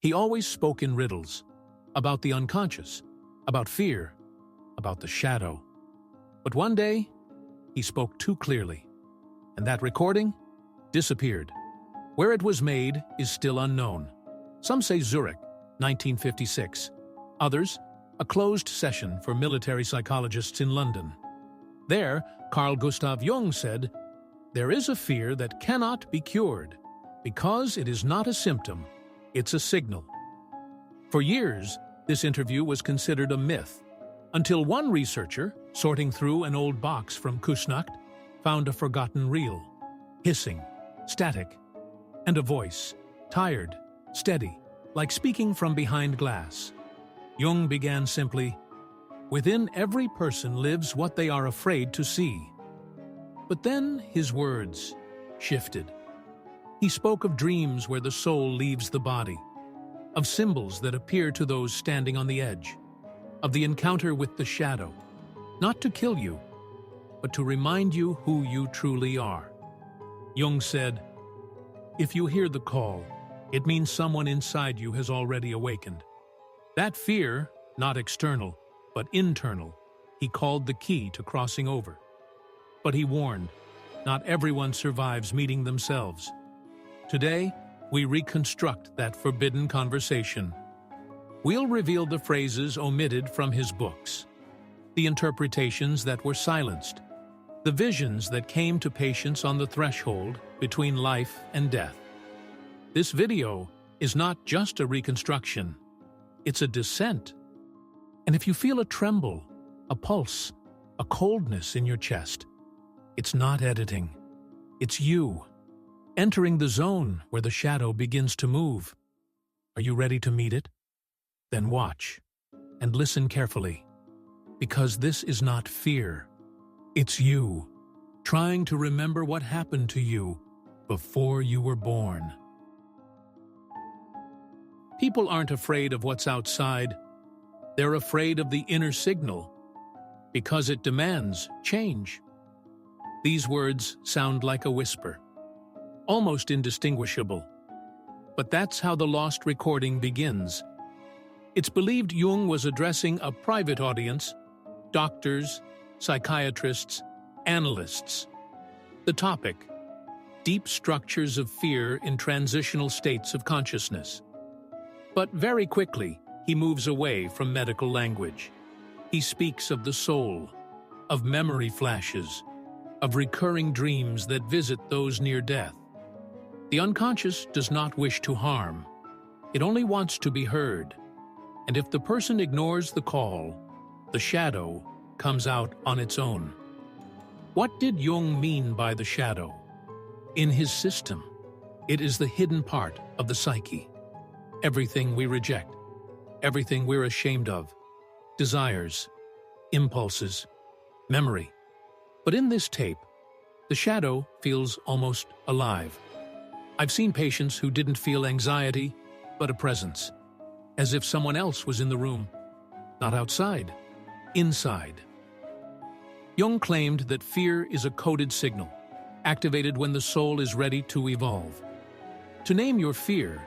He always spoke in riddles, about the unconscious, about fear, about the shadow. But one day, he spoke too clearly, and that recording disappeared. Where it was made is still unknown. Some say Zurich, 1956. Others, a closed session for military psychologists in London. There, Carl Gustav Jung said, "There is a fear that cannot be cured, because it is not a symptom, it's a signal." For years, this interview was considered a myth, until one researcher, sorting through an old box from Kusnacht, found a forgotten reel, hissing, static, and a voice, tired, steady, like speaking from behind glass. Jung began simply, "Within every person lives what they are afraid to see." But then his words shifted. He spoke of dreams where the soul leaves the body, of symbols that appear to those standing on the edge, of the encounter with the shadow, not to kill you, but to remind you who you truly are. Jung said, "If you hear the call, it means someone inside you has already awakened." That fear, not external, but internal, he called the key to crossing over. But he warned, not everyone survives meeting themselves. Today, we reconstruct that forbidden conversation. We'll reveal the phrases omitted from his books, the interpretations that were silenced, the visions that came to patients on the threshold between life and death. This video is not just a reconstruction, it's a descent. And if you feel a tremble, a pulse, a coldness in your chest, it's not editing. It's you, entering the zone where the shadow begins to move. Are you ready to meet it? Then watch and listen carefully, because this is not fear. It's you, trying to remember what happened to you before you were born. People aren't afraid of what's outside. They're afraid of the inner signal, because it demands change. These words sound like a whisper, almost indistinguishable. But that's how the lost recording begins. It's believed Jung was addressing a private audience, doctors, psychiatrists, analysts. The topic: deep structures of fear in transitional states of consciousness. But very quickly, he moves away from medical language. He speaks of the soul, of memory flashes, of recurring dreams that visit those near death. The unconscious does not wish to harm. It only wants to be heard. And if the person ignores the call, the shadow comes out on its own. What did Jung mean by the shadow? In his system, it is the hidden part of the psyche. Everything we reject, everything we're ashamed of, desires, impulses, memory. But in this tape, the shadow feels almost alive. I've seen patients who didn't feel anxiety, but a presence, as if someone else was in the room, not outside, inside. Jung claimed that fear is a coded signal, activated when the soul is ready to evolve. To name your fear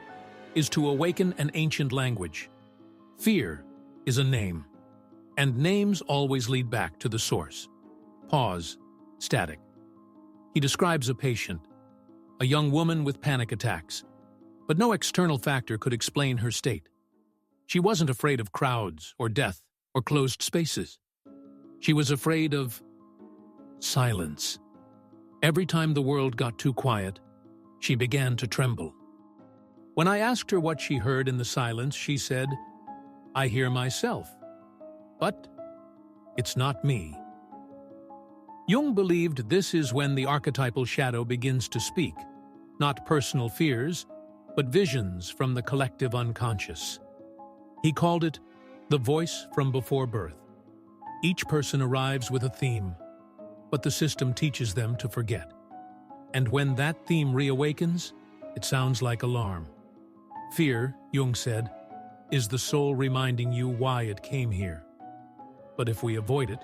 is to awaken an ancient language. Fear is a name, and names always lead back to the source. Pause, static. He describes a patient, a young woman with panic attacks, but no external factor could explain her state. She wasn't afraid of crowds or death or closed spaces. She was afraid of silence. Every time the world got too quiet, she began to tremble. When I asked her what she heard in the silence, she said, "I hear myself, but it's not me." Jung believed this is when the archetypal shadow begins to speak, not personal fears, but visions from the collective unconscious. He called it the voice from before birth. Each person arrives with a theme, but the system teaches them to forget. And when that theme reawakens, it sounds like alarm. Fear, Jung said, is the soul reminding you why it came here. But if we avoid it,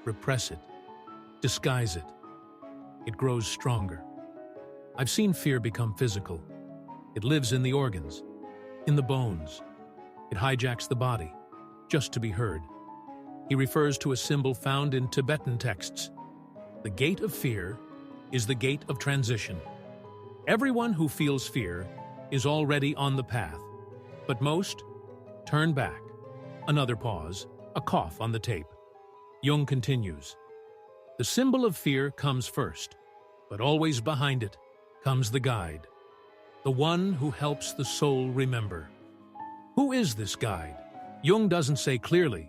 repress it, disguise it, it grows stronger. I've seen fear become physical. It lives in the organs, in the bones. It hijacks the body, just to be heard. He refers to a symbol found in Tibetan texts. The gate of fear is the gate of transition. Everyone who feels fear is already on the path, but most turn back. Another pause, a cough on the tape. Jung continues. The symbol of fear comes first, but always behind it comes the guide, the one who helps the soul remember. Who is this guide? Jung doesn't say clearly,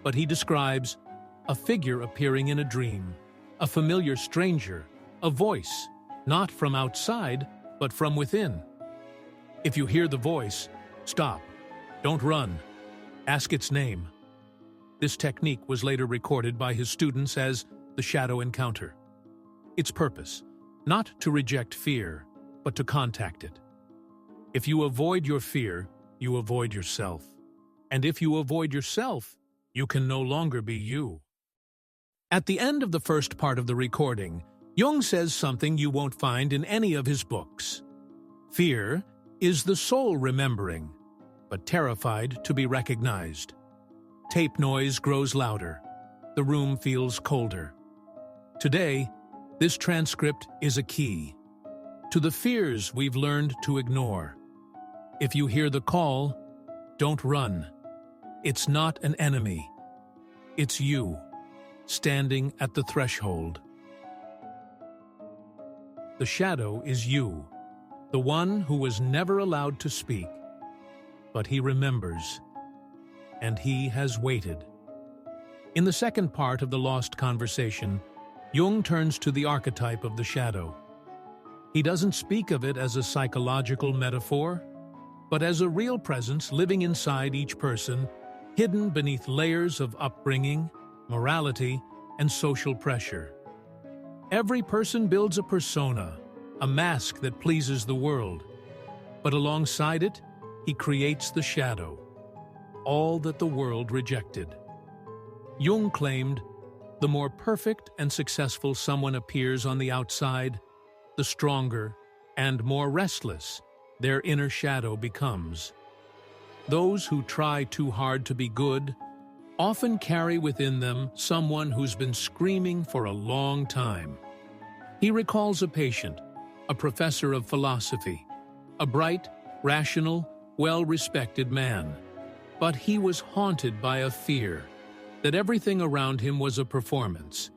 but he describes a figure appearing in a dream, a familiar stranger, a voice, not from outside, but from within. If you hear the voice, stop. Don't run. Ask its name. This technique was later recorded by his students as the shadow encounter. Its purpose, not to reject fear, but to contact it. If you avoid your fear, you avoid yourself. And if you avoid yourself, you can no longer be you. At the end of the first part of the recording, Jung says something you won't find in any of his books. Fear is the soul remembering, but terrified to be recognized. Tape noise grows louder. The room feels colder. Today, this transcript is a key to the fears we've learned to ignore. If you hear the call, don't run. It's not an enemy. It's you, standing at the threshold. The shadow is you, the one who was never allowed to speak. But he remembers, and he has waited. In the second part of the Lost Conversation, Jung turns to the archetype of the shadow. He doesn't speak of it as a psychological metaphor, but as a real presence living inside each person, hidden beneath layers of upbringing, morality, and social pressure. Every person builds a persona, a mask that pleases the world, but alongside it, he creates the shadow, all that the world rejected. Jung claimed, the more perfect and successful someone appears on the outside, the stronger and more restless their inner shadow becomes. Those who try too hard to be good often carry within them someone who's been screaming for a long time. He recalls a patient, a professor of philosophy, a bright, rational, well-respected man. But he was haunted by a fear that everything around him was a performance,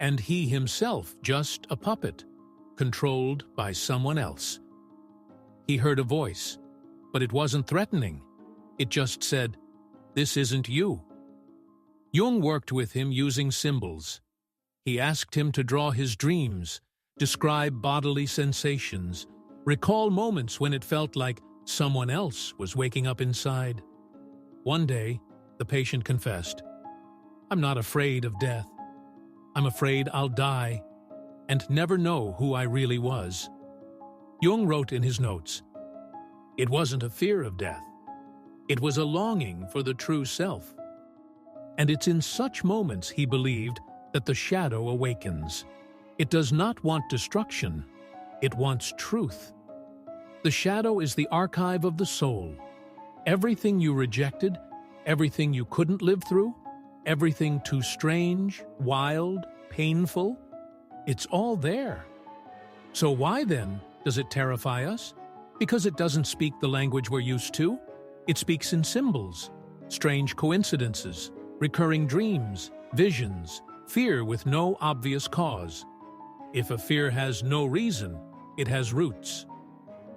and he himself just a puppet, controlled by someone else. He heard a voice, but it wasn't threatening. It just said, "This isn't you." Jung worked with him using symbols. He asked him to draw his dreams, describe bodily sensations, recall moments when it felt like someone else was waking up inside. One day, the patient confessed, "I'm not afraid of death. I'm afraid I'll die and never know who I really was." Jung wrote in his notes, "It wasn't a fear of death. It was a longing for the true self." And it's in such moments he believed that the shadow awakens. It does not want destruction. It wants truth. The shadow is the archive of the soul. Everything you rejected, everything you couldn't live through, everything too strange, wild, painful, it's all there. So why then does it terrify us? Because it doesn't speak the language we're used to. It speaks in symbols, strange coincidences, recurring dreams, visions, fear with no obvious cause. If a fear has no reason, it has roots.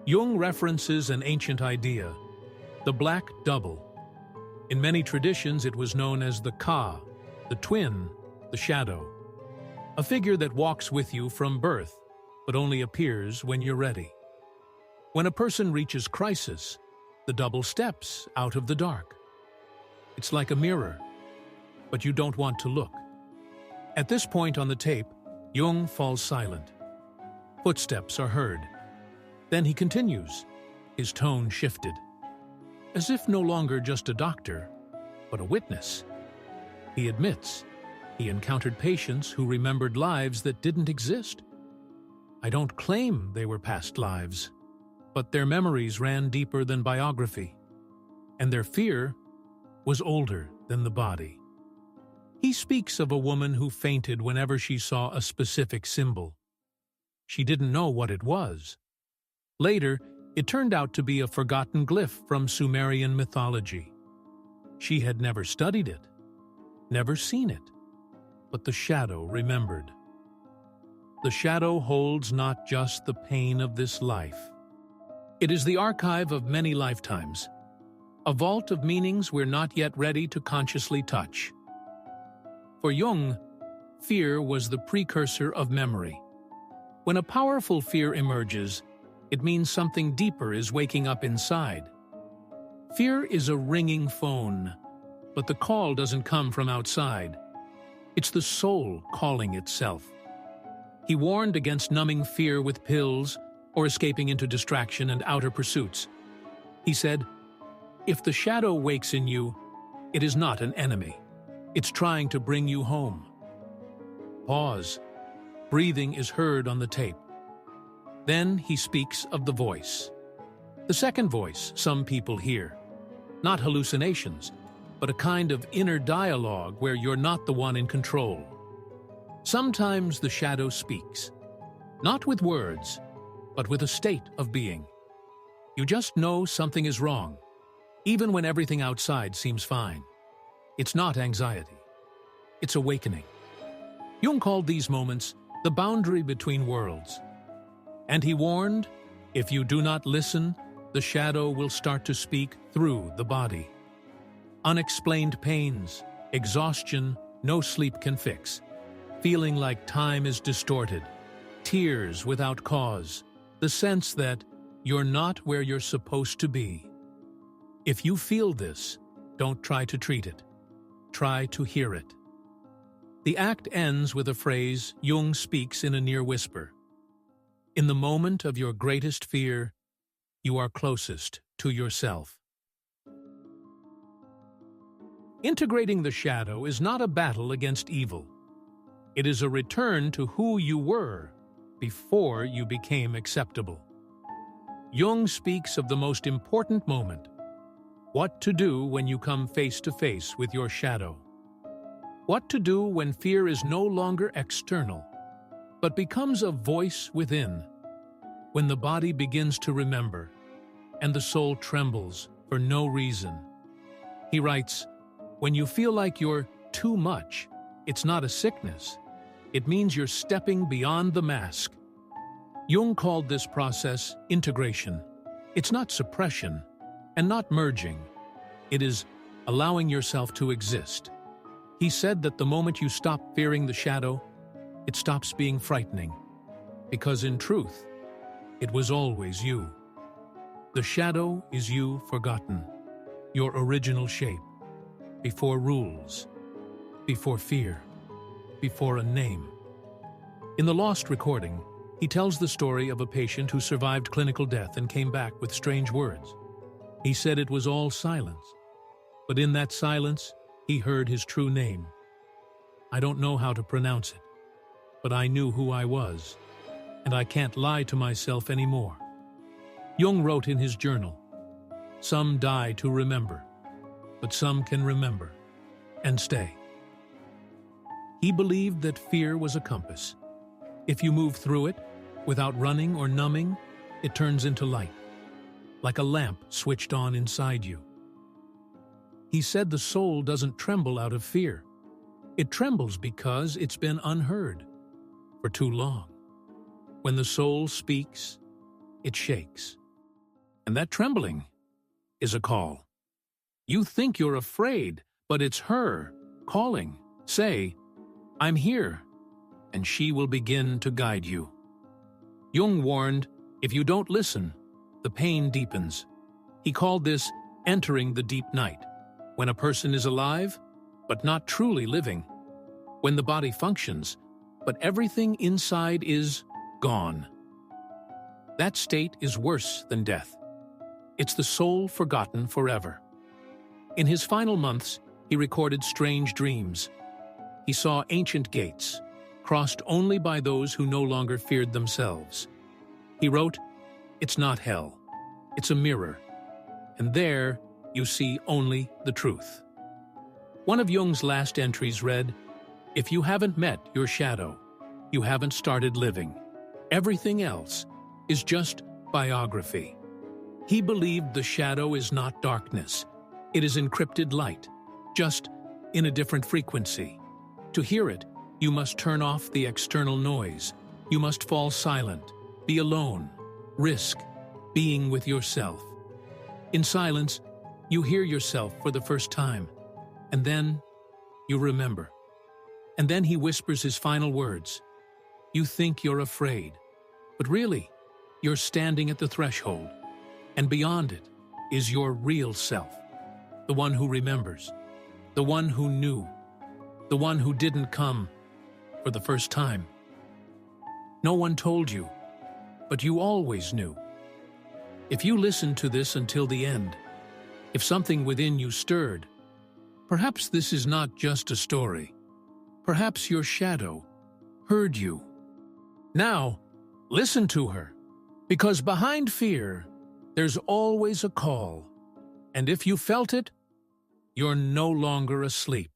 Jung references an ancient idea, the black double. In many traditions, it was known as the Ka, the twin, the shadow. A figure that walks with you from birth, but only appears when you're ready. When a person reaches crisis, the double steps out of the dark. It's like a mirror, but you don't want to look. At this point on the tape, Jung falls silent. Footsteps are heard. Then he continues, his tone shifted, as if no longer just a doctor, but a witness. He admits he encountered patients who remembered lives that didn't exist. I don't claim they were past lives, but their memories ran deeper than biography. and their fear was older than the body. He speaks of a woman who fainted whenever she saw a specific symbol. She didn't know what it was. Later, it turned out to be a forgotten glyph from Sumerian mythology. She had never studied it, never seen it, but the shadow remembered. The shadow holds not just the pain of this life. It is the archive of many lifetimes, a vault of meanings we're not yet ready to consciously touch. For Jung, fear was the precursor of memory. When a powerful fear emerges, it means something deeper is waking up inside. Fear is a ringing phone, but the call doesn't come from outside. It's the soul calling itself. He warned against numbing fear with pills or escaping into distraction and outer pursuits. He said, "If the shadow wakes in you, it is not an enemy. It's trying to bring you home." Pause. Breathing is heard on the tape. Then he speaks of the voice. The second voice some people hear. Not hallucinations, but a kind of inner dialogue where you're not the one in control. Sometimes the shadow speaks, not with words, but with a state of being. You just know something is wrong, even when everything outside seems fine. It's not anxiety. It's awakening. Jung called these moments the boundary between worlds. And he warned, if you do not listen, the shadow will start to speak through the body. Unexplained pains, exhaustion, no sleep can fix. Feeling like time is distorted, tears without cause, the sense that you're not where you're supposed to be. If you feel this, don't try to treat it. Try to hear it. The act ends with a phrase Jung speaks in a near whisper. In the moment of your greatest fear, you are closest to yourself. Integrating the shadow is not a battle against evil. It is a return to who you were before you became acceptable. Jung speaks of the most important moment, what to do when you come face to face with your shadow. What to do when fear is no longer external, but becomes a voice within, when the body begins to remember, and the soul trembles for no reason. He writes, when you feel like you're too much, it's not a sickness. It means you're stepping beyond the mask. Jung called this process integration. It's not suppression and not merging. It is allowing yourself to exist. He said that the moment you stop fearing the shadow, it stops being frightening. Because in truth, it was always you. The shadow is you forgotten, your original shape, before rules, before fear, before a name. In the lost recording, he tells the story of a patient who survived clinical death and came back with strange words. He said it was all silence, but in that silence, he heard his true name. I don't know how to pronounce it, but I knew who I was, and I can't lie to myself anymore. Jung wrote in his journal, some die to remember, but some can remember and stay. He believed that fear was a compass. If you move through it, without running or numbing, it turns into light, like a lamp switched on inside you. He said the soul doesn't tremble out of fear. It trembles because it's been unheard for too long. When the soul speaks, it shakes. And that trembling is a call. You think you're afraid, but it's her calling. Say, I'm here, and she will begin to guide you. Jung warned, if you don't listen, the pain deepens. He called this entering the deep night, when a person is alive, but not truly living, when the body functions, but everything inside is gone. That state is worse than death. It's the soul forgotten forever. In his final months, he recorded strange dreams. He saw ancient gates, crossed only by those who no longer feared themselves. He wrote, it's not hell, it's a mirror, and there you see only the truth. One of Jung's last entries read, "If you haven't met your shadow, you haven't started living. Everything else is just biography." He believed the shadow is not darkness. It is encrypted light, just in a different frequency. To hear it, you must turn off the external noise. You must fall silent, be alone, risk being with yourself. In silence, you hear yourself for the first time, and then you remember. And then he whispers his final words. You think you're afraid, but really, you're standing at the threshold, and beyond it is your real self, the one who remembers, the one who knew, the one who didn't come for the first time. No one told you, but you always knew. If you listened to this until the end, if something within you stirred, perhaps this is not just a story. Perhaps your shadow heard you. Now, listen to her, because behind fear, there's always a call. And if you felt it, you're no longer asleep.